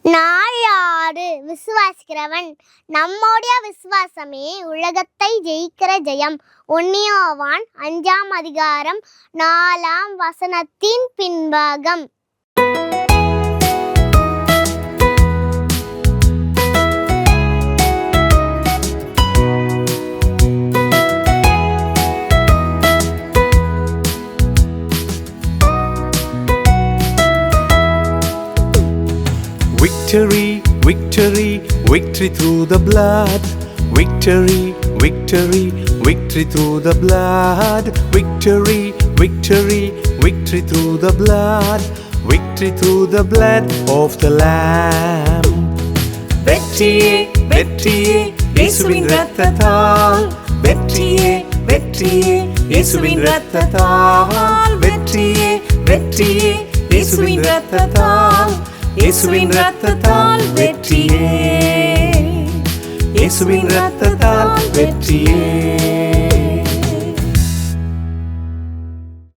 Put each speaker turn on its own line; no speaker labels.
நான் யாரு? விசுவாசிக்கிறவன். நம்முடைய விசுவாசமே உலகத்தை ஜெயிக்கிற ஜெயம். 1 யோவான் 5ஆம் அதிகாரம் 4ஆம் வசனத்தின் பின்பாகம்.
Victory, victory, victory through the blood. Victory, victory, victory through the blood. Victory, victory, victory through the blood. Victory through the blood of the Lamb. வெற்றியே வெற்றியே இயேசுவின் இரத்தத்தால். வெற்றியே வெற்றியே இயேசுவின் இரத்தத்தால். வெற்றியே வெற்றியே இயேசுவின் இரத்தத்தால். இயேசுவின் இரத்தத்தால் வெற்றியே. இயேசுவின் இரத்தத்தால் வெற்றியே.